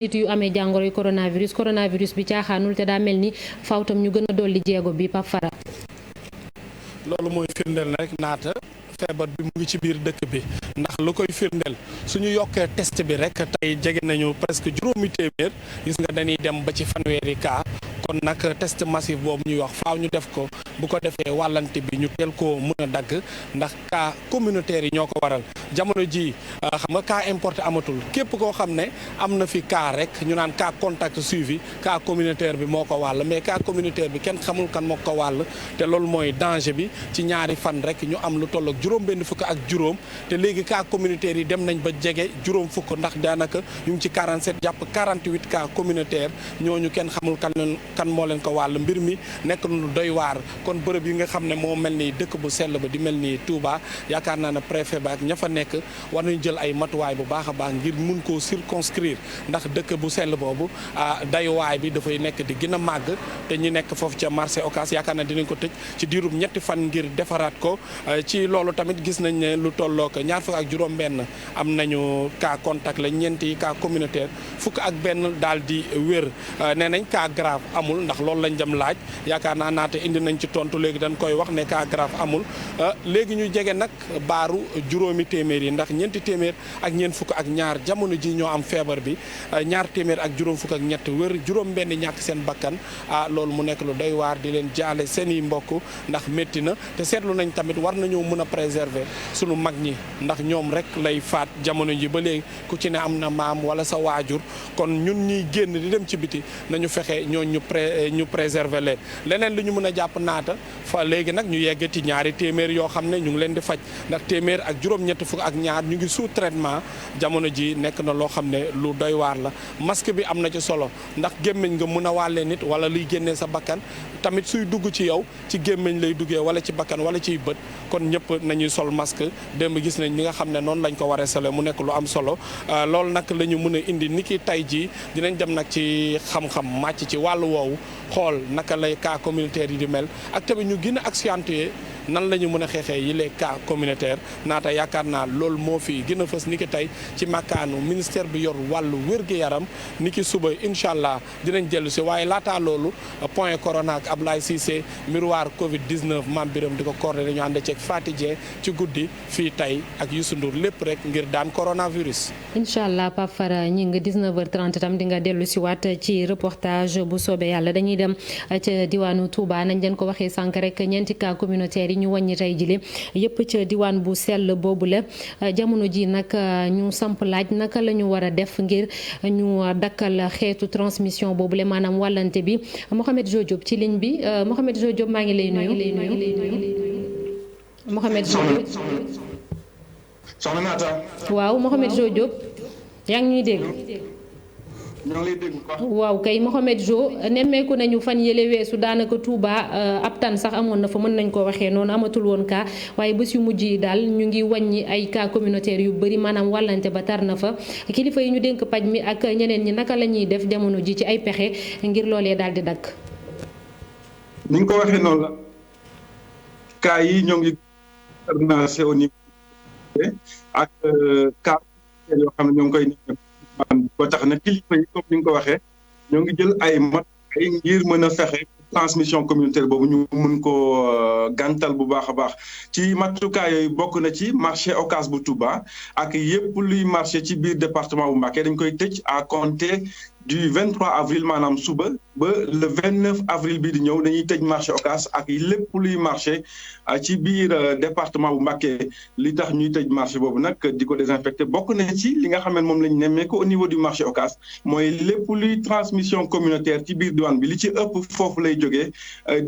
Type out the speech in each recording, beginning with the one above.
nit yu amee jàngoroy coronavirus bi caaxaanul te daa mel ni faaw tam ñu gën a dolli jéego bi Pape Fara. loolu mooy firndeel na rek naata feebar bi mu ngi ci biir dëkk bi ndax lu koy firndeel suñu yokkee test bi rek tey jege nañu presque juróomi téeméer gis nga dañuy dem ba ci fanweeri cas kon nag test massif boobu ñuy wax faaw ñu def ko bu ko defee wàllante bi ñu teel koo mën a dagg ndax cas communautaire yi ñoo ko waral jamono ji xam nga cas importé amatul képp koo xam ne am na fi cas rek ñu naan cas contact suivi cas communautaire bi moo ko wàll mais cas communautaire bi kenn xamul kan moo ko wàll te loolu mooy danger bi ci ñaari fan rek ñu am lu toll ak juróom benn fukk ak juróom te léegi cas communautaire yi dem nañ ba jege juróom fukk ndax daanaka ñu ngi ci 47 jàpp 48 cas communautaire ñooñu kenn xamul kan moo leen ko wàll mbir mi nekk lu doy waar kon bërëb yi nga xam ne moo mel ni dëkk bu sell ba di mel ni Touba yaakaar naa ne préfet ba ak ña fa nekk war nañu jël ay matuwaay bu baax a baax ngir mun koo circonscrire ndax dëkk bu sell boobu dayuwaay bi dafay nekk di gën a màgg te ñi nekk foofu ca marché Ocass yaakaar naa dinañ ko tëj ci diirub ñetti fan ngir defaraat ko ci loolu tamit gis nañ ne lu tollook ñaar fukk ak juróom benn am nañu cas contact la ñeenti cas communautaire fukk ak benn daal di wér nee nañ cas grave amul ndax loolu lañ dem laaj yaakaar naa naate indi nañ ci tontu léegi dañ koy wax ne cas grave amul léegi ñu jege nag baaru juróomi téeméer yi ndax ñeenti téeméer ak ñeent fukk ak ñaar jamono ji ñoo am feebar bi ñaar téeméer ak juróom fukk ak ñett wër juróom benn ñàkk seen bakkan loolu mu nekk lu doy waar di leen jaale seen i mbokk ndax métti na te seetlu nañ tamit war nañoo mën a préserver sunu mag ñi ndax ñoom rek lay faat jamono ji ba léegi ku ci ne am na maam wala sa waajur kon ñun ñuy génn di dem ci biti nañu fexe ñu préserver leen leneen li ñu mën a jàpp naata fa léegi nag ñu yeggati ñaari téeméer yoo xam ne ñu ngi leen di faj ndax téeméer ak juróom-ñett fukk ak ñaar ñu ngi sous traitement jamono ji nekk na loo xam ne lu doy waar la masque bi am na ci solo ndax gémmiñ nga mën a wàllee nit wala luy génnee sa bakkan tamit suy dugg ci yow ci gémmiñ lay duggee wala ci bakkan wala ciy bët kon ñëpp nañuy sol masque démb gis nañ ñi nga xam ne noonu lañ ko waree solo mu nekk lu am solo loolu nag la ñu mën a indi ni ki tey jii dinañ dem nag ci xam-xam màcc ci wàllu woowu xool naka lay cas communautaire yi di mel ak tamit ñu gën a accentuer nan la ñu mën a xeexee yi les cas communautaire naata yaakaar naa loolu moo fi gën a fës ni ki tey ci makkaanu ministère bi yor wàllu wér-gu-yaram ni ki suba incha allah dinañ dellu si waaye laataa loolu point corona ak Ablaye Cissé miroir Covid 19 maam Biram di ko coordonné ñu ànd ceeg Fatou Dieng ci guddi fii tey ak Youssou Ndour lépp rek ngir daan coronavirus. incha allah Pape Fara ñi nga 19h30 tam di nga dellu si waat ci reportage bu soobee yàlla dañuy dem ca diwaanu Touba nañ leen ko waxee sànq rek ñeenti cas communautaire yi ñu wàññi tey jile yëpp ca diwaan bu sell boobu la jamono ji nag ñu samp laaj naka la ñu war a def ngir ñu dakkal xeetu transmission boobu la maanaam wàllante bi Mohamed Jo Diop ci ligne bi Mohamed Jo Diop maa ngi lay nuyu. Mohamed Jo Diop. soxna Naata. waaw Mohamed Jo Diop yaa ngi ñuy dégg. ñoo lay dégg quoi. waaw kay Mohamed Jo nemmeeku nañu fan yële weesu daanaka Touba ab tan sax amoon na fa mën nañ ko waxee noonu amatul woon cas waaye bés yu mujj yi daal ñu ngi wàññi ay cas communautaire yu bëri maanaam wàllante ba tar na fa kilifa yi ñu dénk paj mi ak ñeneen ñi naka la ñuy def jamono ji ci ay pexe ngir loolee daal di dakk. ni nga ko waxee noonu la cas yi ñoo ngi ordonnance au niveau ak cas yoo xam ne ñoo ngi koy ba tax na kilifa yi comme ni nga ko waxee ñoo ngi jël ay matuwaay ngir mën a fexe transmission communautaire boobu ñu mën ko gàntal bu baax a baax ci matukaay yooyu bokk na ci marché Ocass bu Touba ak yépp luy marché ci biir département bu Mbacké dañ koy tëj à compter du 23 avril maanaam suba ba le 29 avril bi di ñëw dañuy tëj marché Ocass ak lépp luy marché ci biir département bu Mbacké li tax ñuy tëj marché boobu nag di ko désinfecté bokk na ci li nga xam ne moom lañ nemmee ko au niveau du marché Ocass mooy lépp luy transmission communautaire ci biir diwaan bi li ci ëpp foofu lay jógee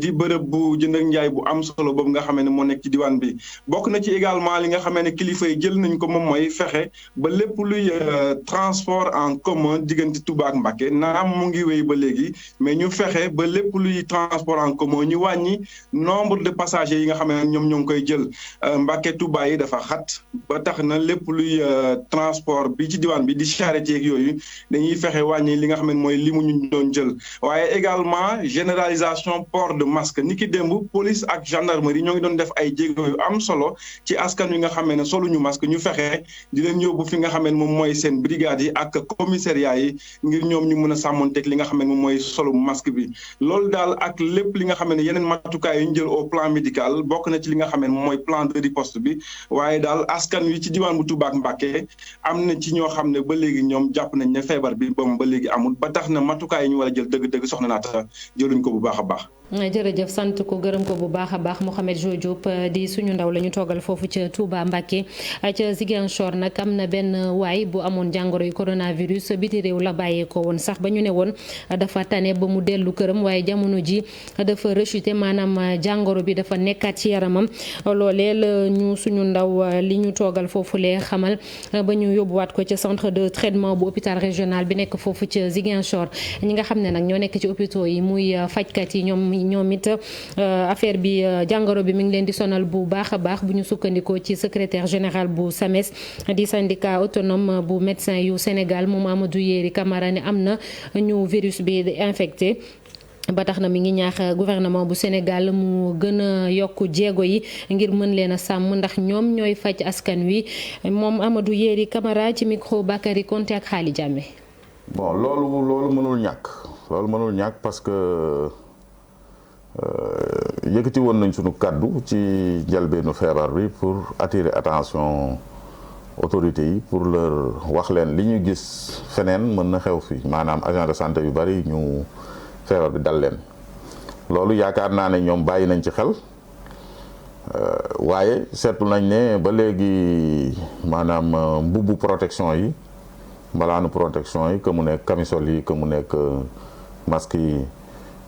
di bërëb bu jënd ak njaay bu am solo boobu nga xam ne moo nekk ci diwaan bi bokk na ci également li nga xam ne kilifa yi jël nañ ko moom mooy fexe ba lépp luy transport en commun diggante Touba ak Mbacké naam mu ngi wéy ba léegi mais ñu fexe ba lépp luy transport en commun ñu wàññi nombre de passagers yi nga xam ne ñoom ñoo ngi koy jël Mbacké Touba yi dafa xat ba tax na lépp luy transport bi ci diwaan bi di charrette yeeg yooyu dañuy fexe wàññi li nga xam ne mooy limu ñu doon jël waaye également généralisation port de masque ni ki démb police ak gendarmerie ñoo ngi doon def ay jéego yu am solo ci askan wi nga xam ne soluñu masque ñu fexe di leen yóbbu fi nga xam ne moom mooy seen brigade yi ak commissariat yi ngir ñoom ñu mën a sàmmonteeg li nga xam ne moom mooy solu masque bi loolu daal ak lépp li nga xam ne yeneen matukaay yu ñu jël au plan médical bokk na ci li nga xam ne moom mooy plan de riposte bi waaye daal askan wi ci diwaan bu Touba ak Mbacké am na ci ñoo xam ne ba léegi ñoom jàpp nañ ne feebar bi ba léegi amul ba tax na matukaay yi ñu war a jël dëgg-dëgg soxna naata jëluñ ko bu baax a baax. jërëjëf sant ko gërëm ko bu baax a baax Mouhamed Jo Diop di suñu ndaw la ñu toogal foofu ca Touba Mbacké ca Ziguinchor nag am na benn waay bu amoon jàngoro yu coronavirus biti réew la bàyyeekoo woon sax ba ñu ne woon dafa tane ba mu dellu këram waaye jamono ji dafa rechuté maanaam jàngoro bi dafa nekkaat ci yaramam loolee la ñu suñu ndaw li ñu toogal foofu lee xamal ba ñu yóbbuwaat ko ca centre de traitement bu hôpital régional bi nekk foofu ca Ziguinchor ñi nga xam ne nag ñoo nekk ci hôpitaux yi muy fajkat yi ñoom it affaire bi jàngoro bi mi ngi leen di sonal bu baax a baax bu ñu sukkandikoo ci secrétaire général bu SAMES di syndicat autonome bu médecin yu Sénégal moom Amadou Yéri Camara ne am na ñu virus bi infecté ba tax na mi ngi ñaax gouvernement bu Sénégal mu gën a yokk jéego yi ngir mën leen a sàmm ndax ñoom ñooy faj askan wi moom Amadou Yéri Camara ci micro Bakary Konté ak Xaali Jàmme. Bon loolu mënul ñàkk parce que yëkkati woon nañ sunu kàddu ci njëlbeenu feebar bi pour attirer attention autorités yi pour leur wax leen li ñu gis feneen mën na xew fi maanaam agent de santé yu bari ñu feebar bi dal leen loolu yaakaar naa ne ñoom bàyyi nañ ci xel waaye seetlu nañ ne ba léegi maanaam mbubbu protection yi mbalaanu protection yi que mu nekk camisole yi que mu nekk masque yi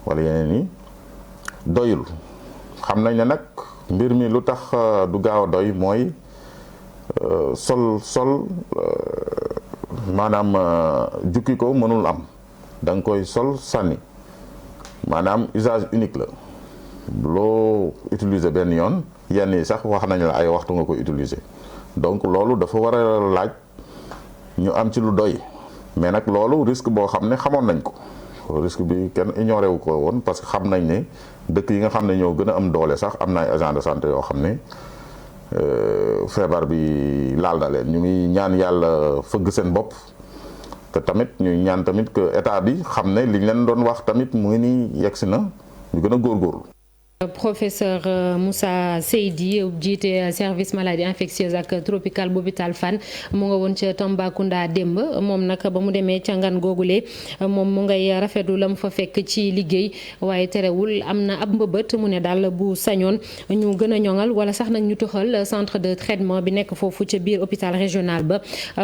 wala yeneen yi doyul xam nañ ne nag mbir mi lu tax du gaaw a doy mooy sol maanaam jukki ko mënul am da nga koy sol sànni maanaam usage unique la loo utiliser benn yoon yenn yi sax wax nañ la ay waxtu nga koy utiliser donc loolu dafa war a laaj ñu am ci lu doy mais nag loolu risque boo xam ne xamoon nañ ko risque bi kenn ignoré wu ko woon parce que xam nañ ne dëkk yi nga xam ne ñoo gën a am doole sax am na ay agent de santé yoo xam ne feebar bi laal na leen ñu ngi ñaan yàlla fëgg seen bopp te tamit ñu ñaan tamit que état bi xam ne liñ leen doon wax tamit mu ngi nii yegsi na ñu gën a góorgóorlu. Professeur Moussa Seydi jiite service maladie infectieuse ak tropicale bu hôpital Fann mu nga woon ca Tambacounda démb moom nag ba mu demee ca ngan googule moom mu ngay rafetlu la mu fa fekk ci liggéey waaye terewul am na ab mbëbët mu ne daal bu sañoon ñu gën a ñoŋal wala sax nag ñu toxal centre de traitement bi nekk foofu ca biir hôpital régional ba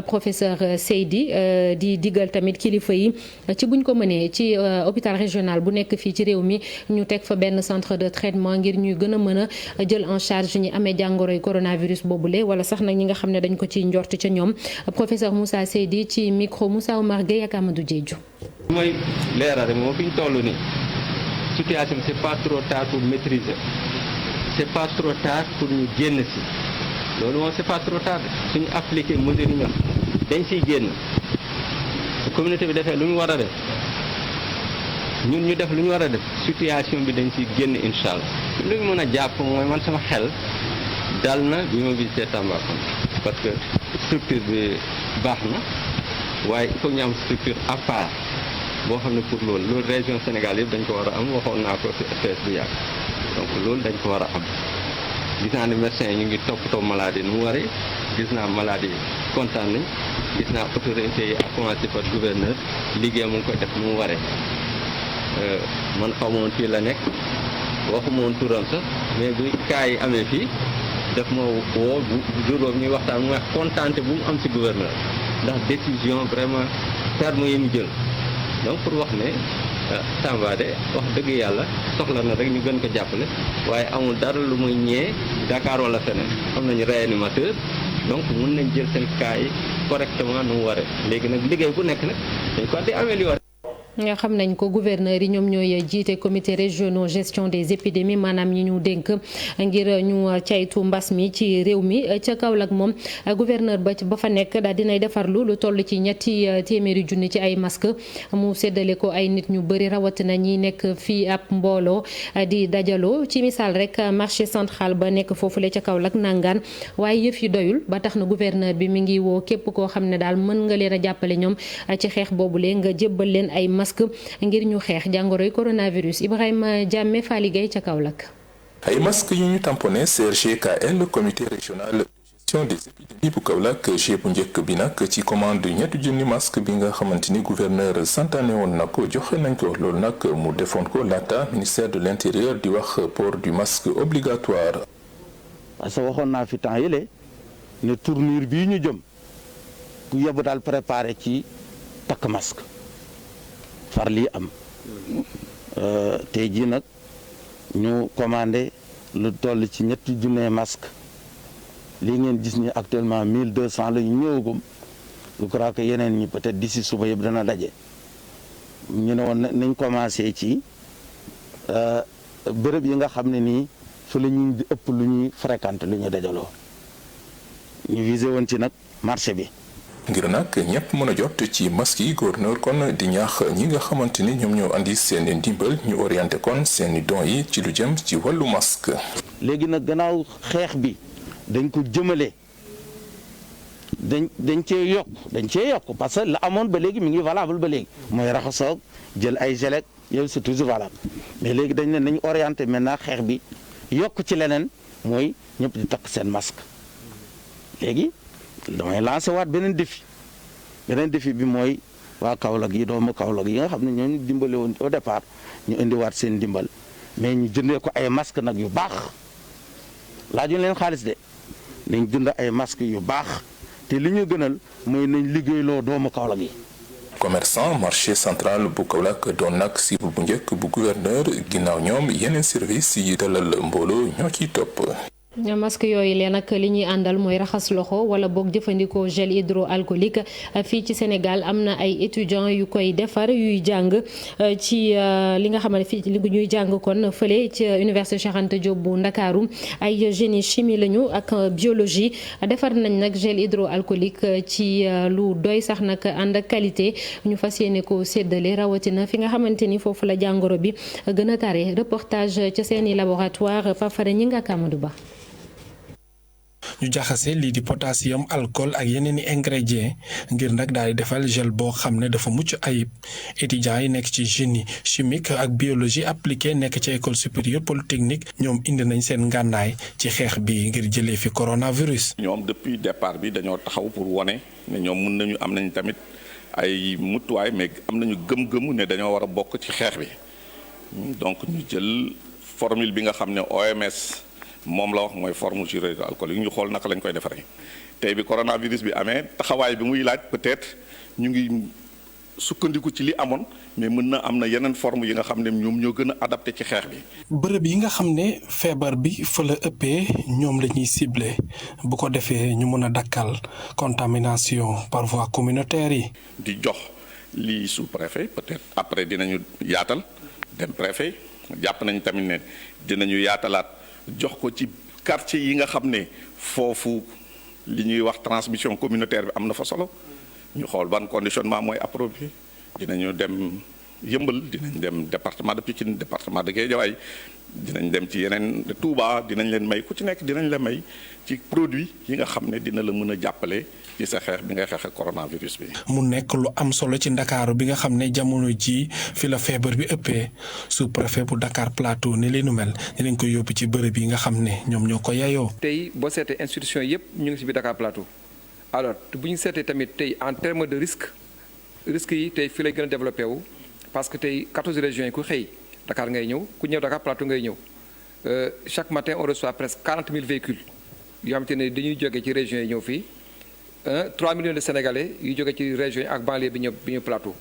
professeur Seydi di diggal tamit kilifa yi ci buñ ko mënee ci hôpital régional bu nekk fii ci réew mi ñu teg fa benn centre de traitement ngir ñuy gën a mën a jël en charge ñi amee jàngoroy coronavirus boobule wala sax nag ñi nga xam ne dañ ko ci njort ca ñoom professeur Moussa Seydi ci micro Moussa Oumar Gueye ak Amadou Diédhiou. mooy leeral rek moo fi ñu toll nii situation bi c'est pas trop tard pour maîtriser c'est pas trop tard pour ñu génn si loolu moom c'est pas trop tard suñu appliquer mesures yi ñoom dañ siy génn su communauté bi defee lu ñu war a def. ñun ñu def lu ñu war a def situation bi dañ ci génn incha allah lu ñu mën a jàpp mooy man sama xel dal na bi ma visité Tambacounda parce que structure bi baax na waaye il faut ñu am structure à part boo xam ne pour loolu région Sénégal yëpp dañ ko war a am waxoon naa ko ci RTS bu yàgg donc loolu dañ ko war a am gis naa ne médecins yi ñu ngi toppatoo maladie nu mu waree gis naa maladie yi kontaan nañ gis naa autorités yi à commencer par gouverneur liggéey mu ngi koy def nu mu waree. man xaw ma woon fii la nekk waxuma woon turam sax mais bu cas yi amee fii daf ma woo bu jour boobu ñuy waxtaan mu wax kontaante bu mu am ci gouverneur ndax décision vraiment ferme yi mu jël donc pour wax ne Tamba de wax dëgg yàlla soxla na rek ñu gën ko jàppale waaye amul dara lu muy ñee Dakar wala feneen am nañu réanimateur donc mun nañ jël seen cas yi correctement nu mu waree léegi nag liggéey bu nekk nag dañ ko di améliorer. nga xam nañ ko gouverneur yi ñoom ñooy jiite comité régional gestion des épidémies maanaam ñi ñu dénk ngir ñu caytu mbas mi ci réew mi ca Kaolack moom gouverneur ba fa nekk daal dinay defarlu lu toll ci ñetti téeméeri junni ci ay masque mu séddale ko ay nit ñu bëri rawatina ñi nekk fii ab mbooloo di dajaloo ci misaal rek marché central ba nekk foofule ca Kaolack nangaan waaye yëf yi doyul ba tax na gouverneur bi mi ngi woo képp koo xam ne daal mën nga leen a jàppale ñoom ci xeex boobule nga jébbal leen ay masque ngir ñu xeex jàngoroy coronavirus. Ibrahima Diame Fally Gueye ca Kaolack. ay masque yu ñu tamponné CRGKL comité régional de gestion des épidémies bu Kaolack bu njëkk bi nag ci commande ñetti junni masque bi nga xamante ni gouverneur santaane woon na ko joxe nañ ko loolu nag mu defoon ko laata ministère de l'intérieur di wax port du masque obligatoire. parce que waxoon naa fi temps yële ne tournure bii ñu jëm ku yóbbu daal préparé ci takk masque. far lii am tey jii nag ñu commandé lu toll ci ñetti junne masque lii ngeen gis ni actuellement 1200 la ñu ñëwagum je crois que yeneen ñi peut-être d'ici suba yëpp dana daje ñu ne woon nañ commencé ci bërëb yi nga xam ne nii fa la ñuy di ëpp lu ñuy fréquenté lu ñuy dajaloo ñu visé woon ci nag marché bi. ngir nag ñëpp mën a jot ci masque yi gouverneur kon di ñaax ñi nga xamante ni ñoom ñoo andi seen ndimbal ñu orienté kon seen don yi ci lu jëm ci wàllu masque. léegi nag gannaaw xeex bi dañ ko jëmale dañ cee yokk parce que la amoon ba léegi mi ngi valable ba léegi mooy raxasoog jël ay gelek yow c'est toujours valable mais léegi dañ ne nañ orienté maintenant xeex bi yokk ci leneen mooy ñëpp di takk seen masque léegi. damay lancé waat beneen défi bi mooy waa Kaolack yi doomu Kaolack yi nga xam ne ñooñu dimbale woon au départ ñu indiwaat seen dimbal mais ñu jëndee ko ay masque nag yu baax laaju leen xaalis de nañ jënd ay masque yu baax te li ñu gënal mooy nañ liggéeyloo doomu Kaolack yi. commerçant marché central bu Kaolack doon nag cible bu njëkk bu gouverneur ginnaaw ñoom yeneen service yi dalal mbooloo ñoo ciy topp. masque yooyu leen nag li ñuy àndal mooy raxas loxo wala boog jëfandikoo gel hydroalcoolique fii ci Sénégal am na ay étudiants yu koy defar yuy jàng ci li nga xam ne fii li ñuy jàng kon fële ci université Cheikh Anta Diop bu Ndakaaru ay génie chimie lañu ak biologie defar nañ nag gel hydroalcoolique ci lu doy sax nag ànd ak qualité ñu fas yéene ko séddale rawatina fi nga xamante ni foofu la jàngoro bi gën a tare reportage ca seeni laboratoire Pafare ñi nga Amadou Ba. ñu jaxase lii di potassium alcool ak yeneen i ingrédients ngir nag daal di defal gel boo xam ne dafa mucc ayib étudiants yi nekk ci génie chimique ak biologie appliquée nekk ci école supérieure polytechnique ñoom indi nañ seen ngànnaay ci xeex bi ngir jëlee fi coronavirus. ñoom depuis départ bi dañoo taxaw pour wane ne ñoom mun nañu am nañ tamit ay mutuwaay mais am nañu gëm-gëmu ne dañoo war a bokk ci xeex bi donc ñu jël formule bi nga xam ne OMS. moom la wax mooy formule gel hydroalcoolique ñu xool naka lañ koy defaree tey bi coronavirus bi amee taxawaay bi muy laaj peut-être ñu ngi sukkandiku ci li amoon mais mën na am na yeneen forme yi nga xam ne ñoom ñoo gën a adapté ci xeex bi. bërëb yi nga xam ne feebar bi fa la ëppee ñoom la ñuy ciblé bu ko defee ñu mën a dakkal contamination par voie communautaire yi. di jox lii sous-préfet peut-être après dinañu yaatal dem préfet jàpp nañ tamit ne dinañu yaatalaat. jox ko ci quartier yi nga xam ne foofu li ñuy wax transmission communautaire bi am na fa solo ñu xool ban conditionnement mooy approprié dinañu dem Yëmbal dinañ dem département de Pikine département de Guédiawaye dinañ dem ci yeneen Touba dinañ leen may ku ci nekk dinañ la may ci produit yi nga xam ne dina la mën a jàppale ci sa xeex bi ngay xeex ak coronavirus bi. mu nekk lu am solo ci Ndakaaru bi nga xam ne jamono ji fi la feebar bi ëppee sous-préfet bu Dakar Plateau ne leenu mel dinañ ko yóbbu ci bërëb yi nga xam ne ñoom ñoo ko yayoo. tey boo seetee institution yëpp ñu ngi ci biir Dakar Plateau alors bu ñu seetee tamit tey en terme de risques yi tey fii lay gën a développé wu parce que tey 14 régions yi ku xëy Dakar ngay ñëw ku ñëw Dakar Plateau ngay ñëw chaque matin on reçoit presque 40 000 véhicules yoo xamante ne dañuy jógee ci régions yi ñëw fii 3 millions de Sénégalais yu jógee ci régions yi ak banlieue bi ñëw Plateau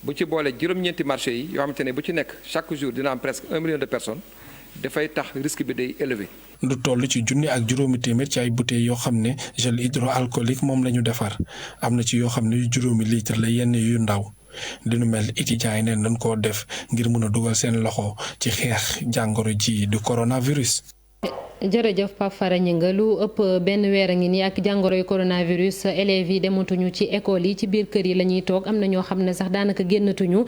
bu ci boolee juróom-ñeenti marché yi yoo xamante ne bu ci nekk chaque jour dina am presque 1 million de personnes dafay tax risque bi day élevé. lu toll ci junni ak juróomi téeméer ci ay bouteilles yoo xam ne gel hydroalcoolique moom la ñu defar am na ci yoo xam ne yu juróomi litre la yenn yu ndaw li nu mel étudiants yi neen dañ koo def ngir mën a dugal seen loxo ci xeex jàngoro ji du coronavirus. jërëjëf Pape Fara Gningue lu ëpp benn weer a ngi nii ak jàngoroy coronavirus élèves yi dematuñu ci école yi ci biir kër yi la ñuy toog am na ñoo xam ne sax daanaka génnatuñu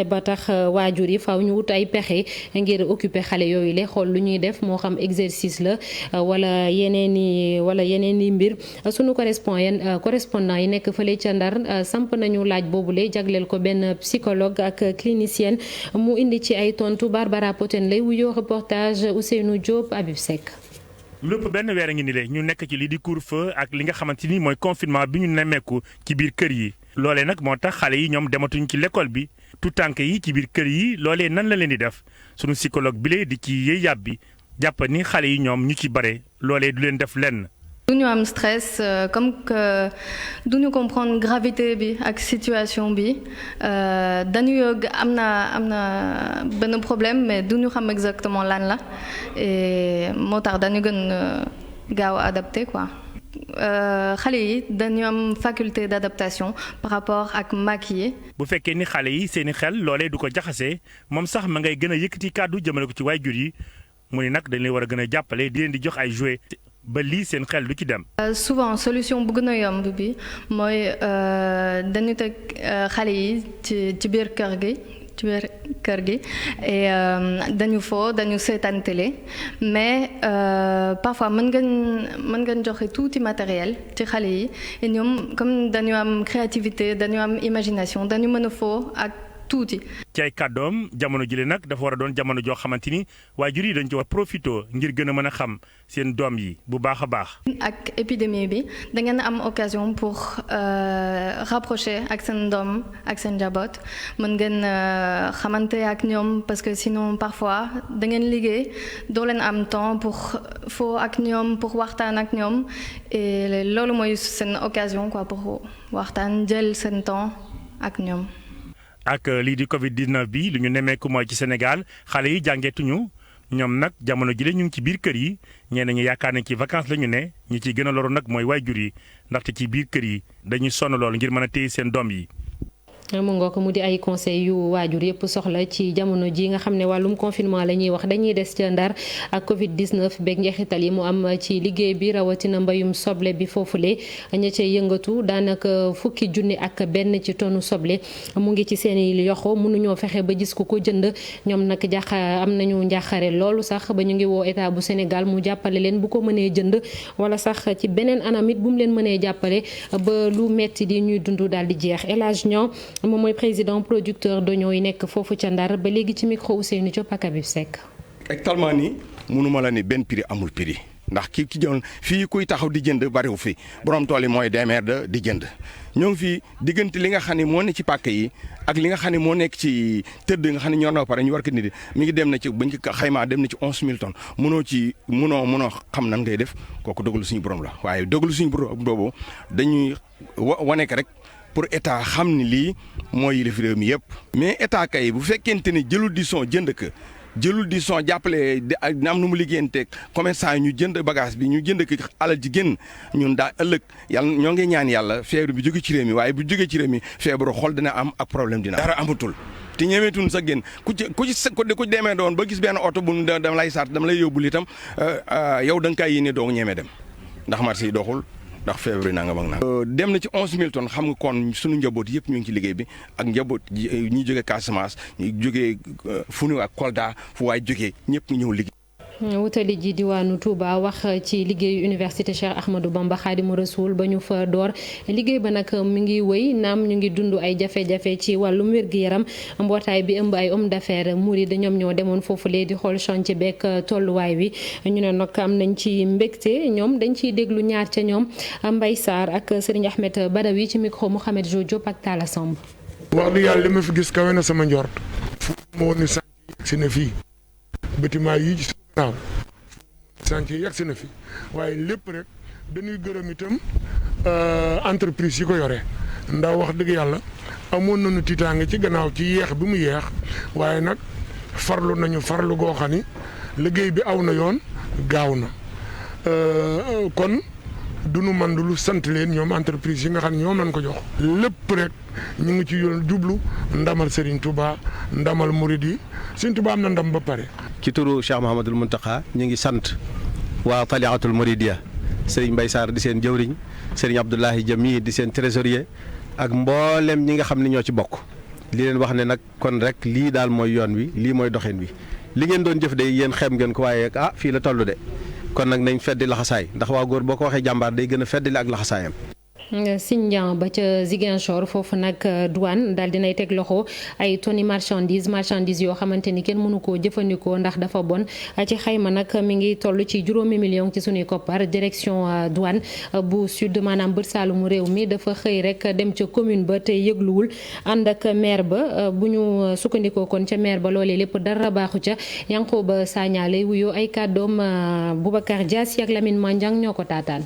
ba tax waajur yi faaw ñu wut ay pexe ngir occuper xale yooyu le xool lu ñuy def moo xam exercice la wala yeneen i mbir sunu correspondant yi nekk fële ca Ndar samp nañu laaj boobule jagleel ko benn psychologue ak clinicienne mu indi ci ay tontu Barbara Poten lay wuyoo reportage Ousseynou Diop Habib Seck. lépp benn weer a ngi ni le ñu nekk ci lii di couvre-feu ak li nga xamante ni mooy confinement bi ñu nemmeeku ci biir kër yi loolee nag moo tax xale yi ñoom dematuñ ci l'école bi tout tànk yi ci biir kër yi loolee nan la leen di def sunu psychologue bi lee di ci yëy yàbbi jàpp ni xale yi ñoom ñu ci bare loolee du leen def lenn. duñu am stress comme que duñu comprendre gravité bi ak situation bi dañu yëg am na benn problème mais duñu xam exactement lan la et moo tax dañu gën gaaw a adapté quoi. xale yi dañu am faculté d'adaptation par rapport ak mag yi. bu fekkee ni xale yi seeni xel loolee du ko jaxasee moom sax ma ngay gën a yëkkati kàddu jëmale ko ci waajur yi mu ne nag dañ leen war a gën a jàppale di leen di jox ay jouets. ba lii seen xel du ci dem. souvent solution bu gën a yomb bi mooy dañu teg xale yi ci biir kër gi et dañu dañu seetaan télé mais parfois mën ngeen joxe tuuti matériel ci xale yi et ñoom comme dañu am créativité dañu am imagination dañu mën a foo ak tuuti. ci ay kàddoom jamono jile nag dafa war a doon jamono joo xamante ni waajur yi dañ ci war profité ngir gën a mën a xam seen doom yi bu baax a baax. ak épidémie bi da ngeen am occasion pour rapprocher ak seen doom ak seen njaboot mën ngeen xamante ak ñoom parce que sinon parfois da ngeen liggéey doo leen am temps pour foo ak ñoom pour waxtaan ak ñoom et loolu mooy seen occasion quoi pour waxtaan jël seen temps ak ñoom. ak lii di Covid 19 bi lu ñu nemmeeku mooy ci Sénégal xale yi jàngeetuñu ñoom nag jamono jile ñu ngi ci biir kër yi ñenn ñi yaakaar nañ ci vacances la ñu ne ñi ciy gën a loru nag mooy waajur yi ndaxte ci biir kër yi dañuy sonn lool ngir mën a téye seen doom yi. mu ngoo ko mu di ay conseil yu waajur yëpp soxla ci jamono ji nga xam ne wàllum confinement la ñuy wax dañuy des ca Ndar ak Covid 19 beeg njeexital yi mu am ci liggéey bi rawatina mbayum soble bi foofule ña cay yëngatu daanaka fukki junni ak benn ci tonu soble mu ngi ci seen i yoxo mënuñoo fexe ba gis ku ko jënd ñoom nag am nañu njàqare loolu sax ba ñu ngi woo état bu Sénégal mu jàppale leen bu ko mënee jënd wala sax ci beneen anam it bu mu leen mënee jàppale ba lu metti di ñuy dund daal di jeex El Hadj Niang moom mooy président producteur d'oignon yi nekk foofu ca Ndar ba léegi ci micro Ousseynou Diop ak Habib Seck. actuellement nii mënuma la ni benn prix amul prix ndax ki jël fii kuy taxaw di jënd bariwu fi borom tool yi mooy démerde di jënd ñoo ngi fii diggante li nga xam ne moo ne ci pàkk yi ak li nga xam ne moo nekk ci tëdd nga xam ne ñor na pare ñu war ko nit mi ngi dem na ci bañ ko xaymaa dem na ci 11 000 tonnes mënoo xam nan ngay def kooku dogalu suñu borom la waaye dogalu suñu borom boobu dañuy wane ko rek. pour état xam ni lii mooy yilif réew mi yëpp. mais état kay bu fekkente ne jëlul di son jënd ko jëlul di son jàppale di am nu mu liggéeyanteeg commerçant yi ñu jënd bagage bi ñu jënd ko alal ji génn ñun daa ëllëg yàlla ñoo ngi ñaan yàlla feebar bi jóge ci réew mi waaye bu jógee ci réew mi feebaru xol dina am ak problème dina dara amatul. te ñemeetun sa génn ku demee doon ba gis benn oto bu dama lay sart dama lay yóbbul itam yow da nga kaay yéene doo ñemee dem ndax marché yi doxul. ndax feebar yi nangam ak nangam. dem na ci 11 000 tonnes xam nga kon sunu njaboot yëpp ñu ngi ci liggéey bi ak njaboot ñi jógee Casamance ñi jógee Founou ak Kolda fu waay jógee ñëpp ñëw liggéey. wutali ji diwaanu Touba wax ci liggéeyu université Cheikh Ahmadou Bamba Khadimou Rassoul ba ñu fa door liggéey ba nag mi ngi wëy naam ñu ngi dund ay jafe-jafe ci wàllum wér-gu-yaram mbootaay bi ëmb ay homme d'affaires murid ñoom ñoo demoon foofu lee di xool chantier beeg tolluwaay wi ñu ne nag am nañ ci mbégte ñoom dañ ciy déglu ñaar ca ñoom Mbaye Sarr ak Serigne Ahmed Badawi ci micro Mouhamed Jo Diop ak Talla Samb. wax dëgg yàlla li ma fi gis kawe na sama njort. fu ma woon ni chantier si na fii bâtiment yi waaw chantier yegg si na fi waaye lépp rek dañuy gërëm itam entreprise yi ko yore ndax wax dëgg yàlla amoon nañu tiitaange ci gannaaw ci yeex bi mu yeex waaye nag farlu nañu farlu goo xam ni liggéey bi aw na yoon gaaw na kon du nu man lu sant leen ñoom entreprise yi nga xam ne ñoom lañ ko jox lépp rek ñu ngi ci yoon jublu ndamal Serigne Touba ndamal Mouride yi Serigne Touba am na ndam ba pare. ci turu Cheikh Mouhamadoul Mountakha ñu ngi sant waa Taliatul Mouridiya Serigne Mbaye Sarr di seen jëwriñ Serigne Abdoulahi Jami di seen trésorier ak mboolem ñi nga xam ne ñoo ci bokk li leen wax ne nag kon rek lii daal mooy yoon wi lii mooy doxin wi li ngeen doon jëf de yéen xeeb ngeen ko waaye fii la toll de kon nag nañ feddi laxasaay ndax waa góor boo ko waxee jàmbaar day gën a feddali ak laxasaayam. Sindian ba ca Ziguinchor foofu nag douane daal dinay teg loxo ay tonni marchandise yoo xamante ni kenn mënu koo jëfandikoo ndax dafa bon ci xayma nag mi ngi toll ci 6 millions ci sunuy koppar direction douane bu sud maanaam bët saalumu réew mi dafa xëy rek dem ca commune ba te yëgluwul ànd ak maire ba bu ñu sukkandikoo kon ca maire ba loolee lépp dara baaxu ca Yankoba Sagna lay wuyoo ay kàddoom Boubacar Dias ak Lamine Mandiang ñoo ko taataan.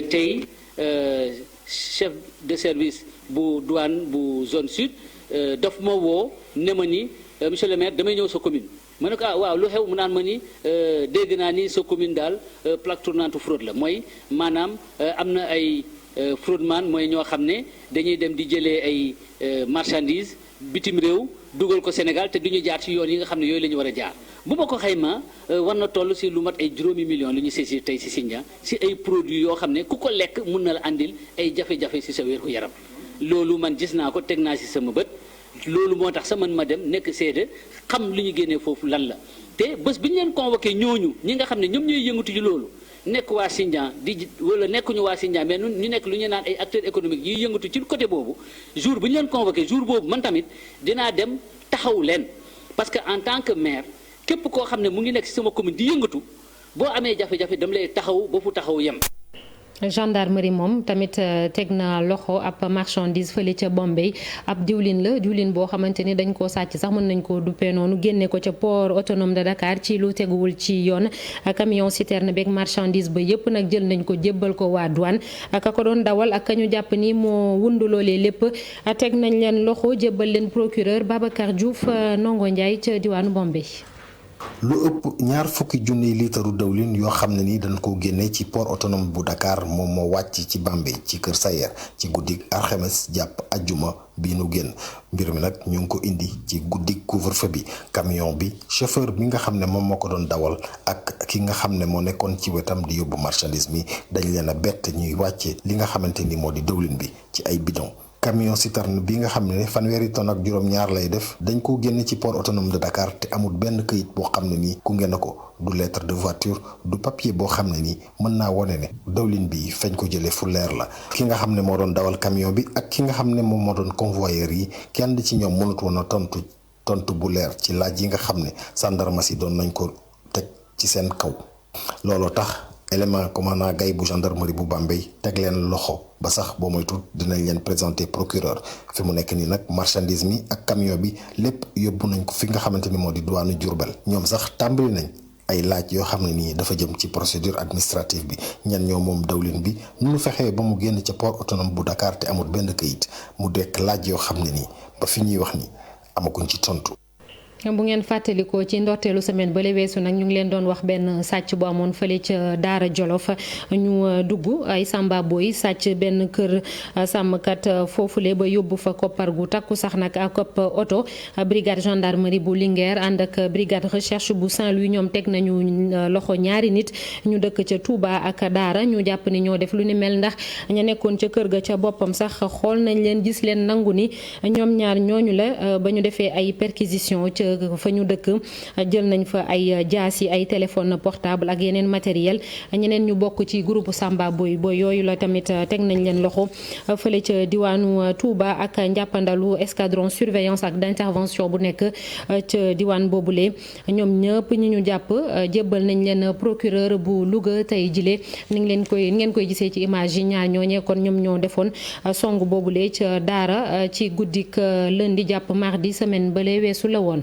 tey chef de service bu douane bu zone sud daf ma woo ne ma ni monsieur le maire damay ñëw sa commune ma ne ko waaw lu xew mu naan ma ni dégg naa ni sa commune daal plaque tournante fraude la mooy maanaam am na ay fraude man mooy ñoo xam ne dañuy dem di jëlee ay marchandises bitim réew dugal ko Sénégal te duñu jaar ci yoon yi nga xam ne yooyu la ñu war a jaar bu ma ko xayma war na toll si lu mat ay 6 millions lu ñu saisir tey si Sindian si ay produits yoo xam ne ku ko lekk mun na la andil ay jafe-jafe si sa wéru yaram loolu man gis naa ko teg naa si sama bët loolu moo tax sa man ma dem nekk seede xam li ñu génnee foofu lan la te bés bi ñu leen convoqué ñooñu ñi nga xam ne ñoom ñooy yëngatu ci loolu nekk waa Sindian di wala nekkuñu waa Sindian mais ñu nekk lu ñu naan ay acteurs économiques yiy yëngatu ci côté boobu jour bu ñu leen convoqué jour boobu man tamit dinaa dem taxaw leen parce que en tant que maire képp koo xam ne mu ngi nekk ci sama commune di yëngatu boo amee jafe-jafe dama lay taxaw ba fu taxaw yem. gendarmerie moom tamit teg na loxo ab marchandise fële ca Bombay ab diwlin boo xamante ni dañ koo sàcc sax mën nañ koo duppee noonu génne ko ca port autonome de Dakar ci lu teguwul ci yoon camion citerne beeg marchandise ba yëpp nag jël nañ ko jébbal ko waa douane ka ko doon dawal ak ka ñu jàpp ni moo wundu loolee lépp teg nañ leen loxo jébbal leen procureur Babacar Diouf Ndongo Ndiaye ca diwaanu Bombay. lu ëpp 20 junniy liitaru dawlin yoo xam ne ni dañ ko génne ci port autonome bu Dakar moom moo wàcc ci Bambey ci Kër Sayer ci guddi alxames jàpp ajjuma bi nu génn mbir mi nag ñu ngi ko indi ci guddi couvre-feu bi camion bi chauffeur bi nga xam ne moom moo ko doon dawal ak ki nga xam ne moo nekkoon ci wetam di yóbbu marchandise mi dañ leen a bett ñuy wàcce li nga xamante ni moo di dawlin bi ci ay bidon. camion citerne bi nga xam ne 1 tonne ak juróom-ñaar lay def dañ ko génne ci port autonome de Dakar te amul benn këyit boo xam ne nii ku ngeen na ko du lettre de voiture du papier boo xam ne nii mën naa wone ne dawlin bi fañ ko jëlee fu leer la. ki nga xam ne moo doon dawal camion bi ak ki nga xam ne moom moo doon convoyeur yi kenn ci ñoom mënut woon a tontu bu leer ci laaj yi nga xam ne gendarme si doon nañ ko teg ci seen kaw looloo tax. élément commandant Gaye bu gendarmerie bu Bambey teg leen loxo ba sax boo moytu dinañ leen présenter procureur fi mu nekk nii nag marchandise mi ak camion bi lépp yóbbu nañ ko fi nga xamante ni moo di douane Diourbel ñoom sax tàmbali nañ ay laaj yoo xam ne nii dafa jëm ci procédure administrative bi ñan ñoo moom dawlin bi nu mu fexee ba mu génn ca port autonome bu Dakar te amul benn këyit mu dekk laaj yoo xam ne nii ba fi ñuy wax ni amaguñ ci tontu. bu ngeen fàttalikoo ci ndorteelu semaine ba la weesu nag ñu ngi leen doon wax benn sàcc bu amoon fële ca Daara Jolof ñu dugg ay samba boy sàcc benn kër sàmmkat foofule ba yóbbu fa koppar gu takku sax nag ak ab oto brigade gendarmerie bu Linguère ànd ak brigade recherche bu Saint-Louis ñoom teg nañu loxo ñaari nit ñu dëkk ca Touba ak Daara ñu jàpp ni ñoo def lu ni mel ndax ña nekkoon ca kër ga ca boppam sax xool nañ leen gis leen nangu ni ñoom ñaar ñooñu la ba ñu defee ay perquisition ca fa ñu dëkk jël nañ fa ay jaas yi ay téléphone portable ak yeneen matériel ñeneen ñu bokk ci groupe Samba Boy yooyu la tamit teg nañ leen loxo fële ca diwaanu Touba ak njàppandalu escadron surveillance ak d'intervention bu nekk ca diwaan boobule ñoom ñëpp ñi ñu jàpp jébbal nañ leen procureur bu Louga tey jile ni ngeen koy gisee ci image yi ñaar ñooñee kon ñoom ñoo defoon song boobule ca Daara ci guddik lundi jàpp mardi semaine bale weesu la woon.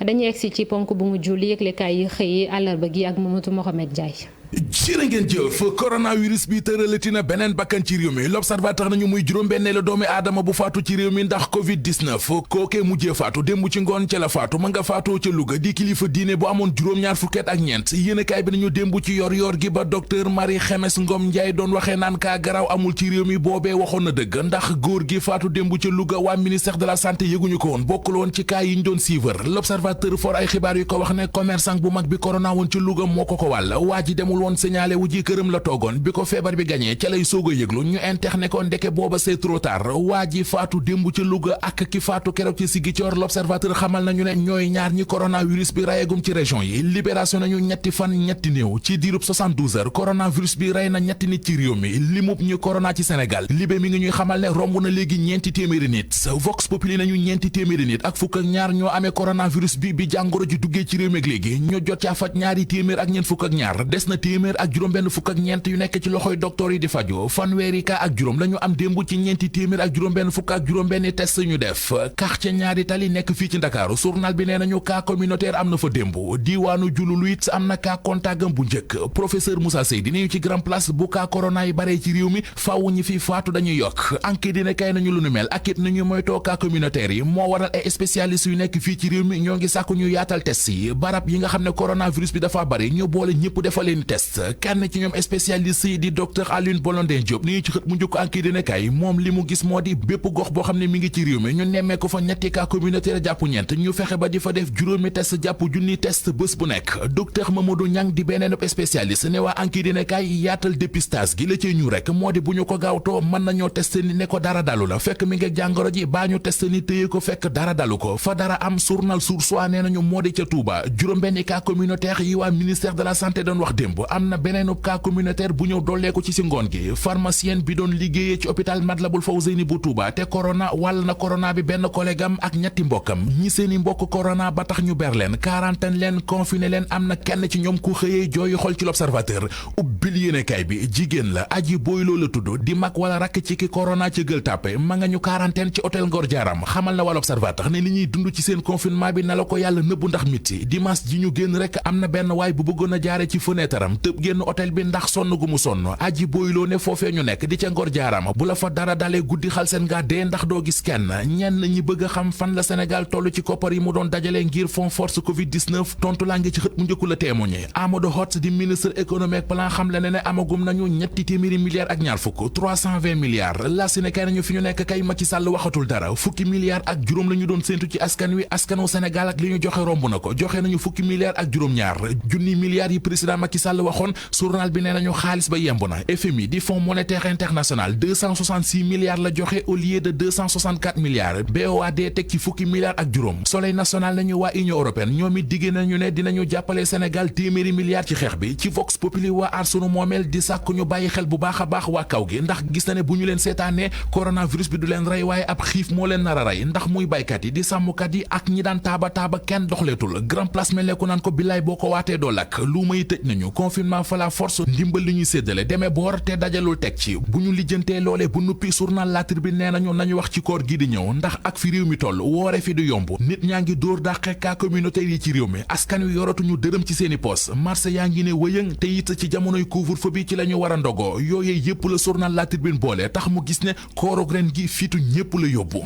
dañuy egsi ci ponk bu mujj li yëglekaay yi xëy àllarba gi ak Mamadou Mohamed Ndiaye. jërë ngeen jëf coronavirus bi tëralati na beneen bakkan ci réew mi l'observateur nañu muy juróom-benneelu doomi aadama bu faatu ci réew mi ndax covid 19 kookee mujjee faatu démb ci ngoon ca la faatu ma nga faatoo ca Louga di kilifa diine bu amoon juróom-ñaar fukket ak ñeent yéenekaay bi nañu démb ci yor gi ba docteur Marie Xemes Ngom Ndiaye doon waxee naan kaa garaaw amul ci réew mi boobee waxoon na dëgg ndax góor gi faatu démb ca Louga waa ministère de la santé yëguñu ko woon bokkul woon ci cas yi ñu doon suivre l'observateur for ay xibaar yu ko wax ne commerçant bu mag bi corona woon ca Louga moo ko wàll waa ji demul woon signalé wu ji këram la toogoon bi ko feebar bi gañee ca lay soog a yëglu ñu interné ko ndeke booba c'est trop tard waa ji faatu démb ca Louga ak ki faatu keroog ci Ziguinchor l'observateur xamal nañu ne ñooy ñaar ñi coronavirus bi rayegum ci région yi libération nañu ñetti fan ñetti néew ci diirub 72 heures coronavirus bi rey na ñetti nit ci réew mi limub ñu corona ci Sénégal libé mi ngi ñuy xamal ne romb na léegi ñeenti téeméeri nit Vox Populi nañu ñeenti téeméeri nit ak fukk ak ñaar ñoo amee coronavirus bi jàngoro ji duggee ci réew mi léegi ñoo jot caa faj ñaari téeméer ak ñeent fukk ak ñaar des na téeméer ak juróom-benn fukk ak ñeent yu nekk ci loxoy docteur yi di faju fanweeri cas ak juróom lañu am démb ci ñeenti téeméer ak juróom-benn fukk ak juróom-benn test ñu def quartier ñaari tali nekk fii ci Ndakaaru journal bi nee nañu cas communautaire am na fa démb diiwaanu Jululu it am na cas contact bu njëkk professeur Moussa Seydi ni ñu ci grand place bu cas corona yi baree ci réew mi faaw ñi fi faatu dañuy yokk enquête dina kay nañu lu nu mel ak it nañu moytoo cas communautaire yi moo waral ay spécialistes yu nekk fii ci réew mi ñoo ngi sàkku ñu yaatal test yi barab yi nga xam ne coronavirus bi dafa bari ñu boole ñëpp defal leen test kenn ci ñoom spécialiste yi di docteur Alioune Blondin Diop ni ñu ci xët mu njëkk enquête dina kay moom li mu gis moo di bépp gox boo xam ne mi ngi ci réew mi ñu nemmee ko fa ñetti cas communautaire jàpp ñeent ñu fexe ba di fa def juróomi test jàpp junni test bés bu nekk docteur Mamadou Niang di beneen spécialiste ne waa enquête dina kay yaatal dépistage gi la ci ñu rek moo di bu ñu ko gaawtoo mën nañoo test ni ne ko dara dalu la fekk mi ngi jàngoro ji baa ñu test ni téye ko fekk dara dalu ko fa dara am journal Source A nee nañu moo di ca Touba juróom-benni cas communautaire yi waa ministère de la santé doon wax démb am na beneenu cas communautaire bu ñëw dolleeku ci si ngoon gi pharmacienne bi doon liggéeyee ci hôpital Matlaboul Fawzeyni bu Touba te corona wàll na corona bi benn collègue am ak ñetti mbokkam ñi seeni mbokk corona ba tax ñu ber leen quarantaine leen confiné leen am na kenn ci ñoom ku xëyee jooyu xol ci l'observateur ubbil yéenekaay bi jigéen la aji booyloo la tudd di mag wala rakk ci ki corona ci Gueule Tapée ma nga ñu quarantaine ci hôtel Ngor Diaram xamal na waa l'observateur ne li ñuy dund ci seen confinement bi na la ko yàlla nëbbu ndax miti dimanche ji ñu génn rek am na benn waay bu bëggoon a jaare ci fenêtre am tëb génn hôtel bi ndax sonn gu mu sonn aji booyloo ne foofee ñu nekk di ca Ngor Diaram bu la fa dara dalee guddi xal seen nga dee ndax doo gis kenn ñenn ñi bëgg a xam fan la Sénégal toll ci koppar yi mu doon dajale ngir fond force covid 19 tontu laa ngi ci xët mu njëkku la témoigné Amadou Hott di ministre économique plan xam le ne amagum nañu ñetti téeméeri milliards ak ñaar fukk 320 milliards la Sénégal nañu fi ñu nekk kay Macky Sall waxatul dara fukki milliards ak juróom la ñu doon séentu ci askan wi askanu Sénégal ak li ñu joxe romb na ko joxe nañu fukki milliards ak juróom-ñaar junni milliards yi président Macky Sall waxoon journal bi nee nañu xaalis ba yemb na FMI di Fonds monétaire international 266 milliards la joxe au lieu de 264 milliards BOAD teg ci fukki milliards ak juróom Soleil national nañu waa Union européenne ñoom it diggée nañu ne dinañu jàppale Sénégal téeméeri milliards ci xeex bi ci Vox Populi waa Aar Sunu Moomeel di sàkku ñu bàyyi xel bu baax a baax waa kaw gi ndax gis na ne bu ñu leen seetaanee coronavirus bi du leen rey waaye ab xiif moo leen nar a rey ndax muy baykat yi di sàmmkat yi ak ñi daan taaba kenn doxleetul grand place mel ne ku naan ko billaay boo ko waatee doo lakk lu may tëj nañu confinement fa la force ndimbal li ñuy séddale demee boor te dajalul teg ci bu ñu lijjantee loolee bu nuppi journal La Tribune nee nañu wax ci koor gi di ñëw ndax ak fi réew mi toll woore fi du yomb nit ñaa ngi dóor dàqe cas communautaire yi ci réew mi askan wi yoratuñu dërëm ci seeni poos marché yaa ngi ne wëyëng te it ci jamonoy couvre-feu bi ci la ñu war a ndogoo yooyee yépp la journal La Tribune boole tax mu gis ne koorug ren gi fiitu ñépp la yóbbu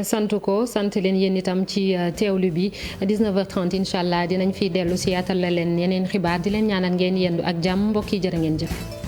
sant ko sant leen yéen itam ci teewlu bi 19h30 incha allah dinañ fi dellu si yaatal la leen yeneen xibaar di leen ñaanal ngeen yendu ak jàmm mbokk yi jërë ngeen jëf